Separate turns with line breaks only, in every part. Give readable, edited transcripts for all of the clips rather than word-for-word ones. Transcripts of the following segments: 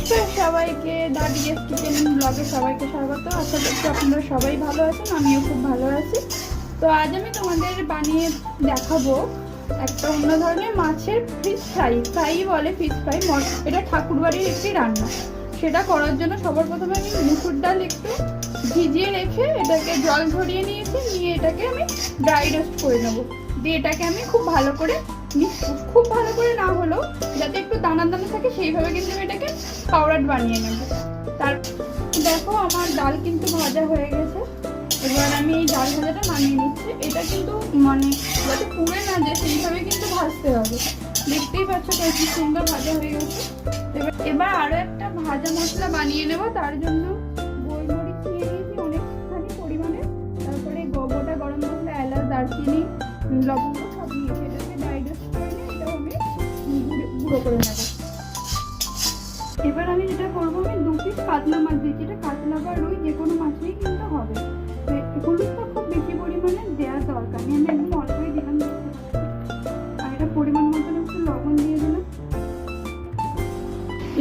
নমস্কার সবাইকে, দাদিস কিচেন ব্লগে সবাইকে স্বাগত। আশা করছি আপনারা সবাই ভালো আছেন, আমিও খুব ভালো আছি। তো আজ আমি তোমাদের বানিয়ে দেখাবো একটা অন্য ধরনের মাছের ফিশ ফ্রাই বলে, ফিশ ফ্রাই। এটা ঠাকুরবাড়ির একটি রান্না। সেটা করার জন্য সবার প্রথমে আমি মুসুর ডাল একটু ভিজিয়ে রেখে এটাকে জল ঝরিয়ে নিয়েছি, নিয়ে এটাকে আমি ড্রাই রোস্ট করে নেবো। দিয়ে এটাকে আমি খুব ভালো করে না হলেও যাতে একটু দানা দানা থাকে সেইভাবে কিন্তু আমি এটাকে পাউডার বানিয়ে নেব। তার দেখো আমার ডাল কিন্তু ভাজা হয়ে গেছে। এবার আমি এই ডাল ভাজাটা নামিয়ে নিচ্ছি। এটা কিন্তু মানে যাতে পুড়ে না যায় সেইভাবে কিন্তু ভাজতে হবে। দেখতেই পাচ্ছ কি সুন্দর ভাজা হয়ে গেছে। এবার আরও একটা ভাজা মশলা বানিয়ে নেব। তার জন্য গোলমরিচ নিয়ে নিয়েছি অনেকখানি পরিমাণে, তারপরে গোটা গরম মশলা, এলাচ, দারচিনি, লবঙ্গ সব নিয়েছি। এটাকে ড্রাই রোস্ট করে নিয়ে এটাও আমি গুঁড়ো করে নেব। এবার আমি যেটা করবো, আমি 2 পিস কাতলা মাছ দিয়েছি। এটা কাতলা বা রুই যে কোনো মাছেই কিন্তু হবে। হলুদটা খুব বেশি পরিমাণে দেওয়ার দরকার নেই, আমি একদম অল্পই দিলাম। আর এটা পরিমাণ মতন একটু লবণ দিয়ে দিলাম।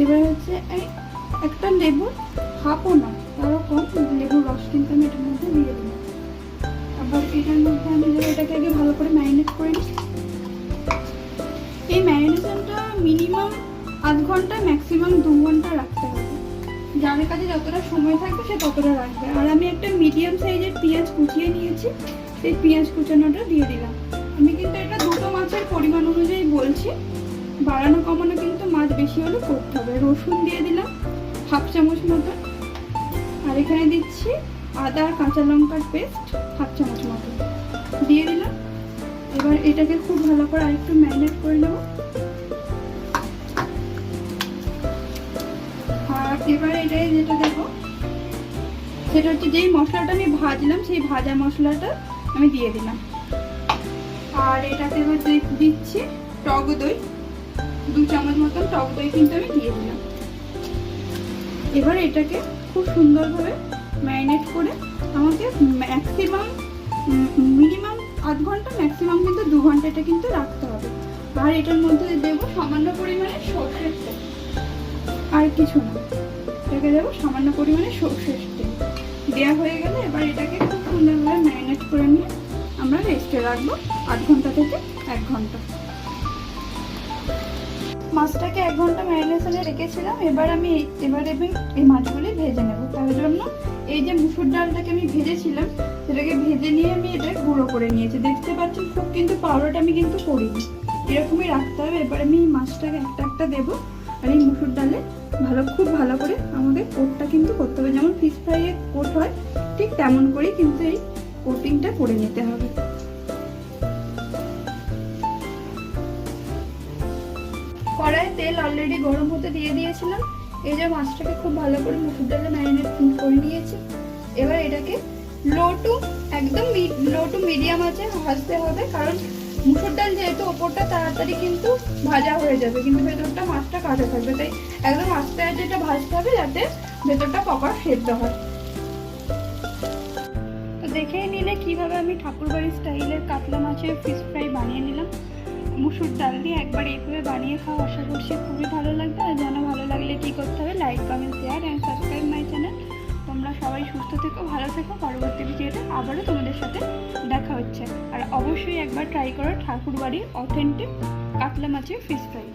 এবার হচ্ছে এই একটা লেবু, হাফও না তারও কম লেবুর রস কিন্তু আমি এটার মধ্যে দিয়ে দিলাম। আবার এটার মধ্যে আমি এটাকে আগে ভালো করে ম্যারিনেট করে নিই। এই ম্যারিনেশনটা মিনিমাম আধ ঘন্টা, ম্যাক্সিমাম 2 ঘন্টা রাখতে হবে। যার কাছে যতটা সময় থাকবে সে ততটা রাখবে। আর আমি একটা মিডিয়াম সাইজের পেঁয়াজ কুচিয়ে নিয়েছি, সেই পেঁয়াজ কুচানোটা দিয়ে দিলাম। আমি কিন্তু এটা দুটো মাছের পরিমাণ অনুযায়ী বলছি, বাড়ানো কমানো কিন্তু মাছ বেশি হলে করতে হবে। রসুন দিয়ে দিলাম 1/2 চামচ মতো, আর এখানে দিচ্ছি আদা আর কাঁচা লঙ্কার পেস্ট 1/2 চামচ মতো দিয়ে দিলাম। এবার এটাকে খুব ভালো করে আরেকটু ম্যারিনেট করে নেব। আর এবার এটাই যেটা দেবো সেটা হচ্ছে যেই মশলাটা আমি ভাজলাম, সেই ভাজা মশলাটা আমি দিয়ে দিলাম। আর এটাতে এবার দিচ্ছি টক দই, 2 চামচ মতন টক দই কিন্তু আমি দিয়ে দিলাম। এবার এটাকে খুব সুন্দরভাবে ম্যারিনেট করে আমাকে ম্যাক্সিমাম মিনিমাম আধ ঘন্টা, ম্যাক্সিমাম কিন্তু 2 ঘন্টা এটা কিন্তু রাখতে হবে। আর এটার মধ্যে দেবো সামান্য পরিমাণে সর্ষের তেল, আর কিছু না। এটাকে দেবো সামান্য পরিমাণে সর্ষের তেল। দেওয়া হয়ে গেলে এবার এটাকে খুব সুন্দরভাবে ম্যারিনেট করে নিয়ে আমরা রেস্টে রাখবো আধ ঘন্টা থেকে 1 ঘন্টা। মাছটাকে 1 ঘন্টা ম্যারিনেশনে রেখেছিলাম। এবার আমি এই মাছগুলি ভেজে নেব। তার জন্য এই যে মুসুর ডালটাকে আমি ভেজেছিলাম, সেটাকে ভেজে নিয়ে আমি এটা গুঁড়ো করে নিয়েছি। দেখতে পাচ্ছেন খুব কিন্তু পাউডারটা আমি কিন্তু করিনি, এরকমই রাখতে হবে। এবার আমি এই মাছটাকে একটা একটা দেবো। আর এই মুসুর ডালে খুব ভালো করে আমাদের কোটটা কিন্তু করতে হবে। যেমন ফিশ ফ্রাইয়ের কোট হয় ঠিক তেমন করেই কিন্তু এই কোটিংটা করে নিতে হবে। কড়াইয়ে তেল অলরেডি গরম হতে দিয়ে দিয়েছিলাম। এই যে মাছটাকে খুব ভালো করে মুসুর ডালে ম্যারিনেট করে নিয়েছি। এবার এটাকে লো টু মিডিয়াম আছে ভাজতে হবে, কারণ মুসুর ডাল যেহেতু ওপরটা তাড়াতাড়ি কিন্তু ভাজা হয়ে যাবে, কিন্তু ভেতরটা মাছটা কাঁচা থাকবে। তাই একদম আস্তে আস্তে এটা ভাজতে হবে যাতে ভেতরটা প্রপার সেদ্ধ হয়। তো দেখেই নিলে কিভাবে আমি ঠাকুরবাড়ি স্টাইলের কাতলা মাছের ফিশ ফ্রাই বানিয়ে নিলাম মুসুর ডাল দিয়ে। একবার এইভাবে বানিয়ে খাওয়া আশা করছি খুবই ভালো লাগবে। আর জানা ভালো লাগলে কি করতে হবে, like, comment, share and subscribe my channel. তোমরা সবাই সুস্থ থেকো, ভালো থেকো। পরবর্তী ভিডিওতে আবারও তোমাদের সাথে দেখা হচ্ছে। আর অবশ্যই একবার ট্রাই করো ঠাকুরবাড়ির অথেন্টিক কাতলা মাছের ফিশ ফ্রাই।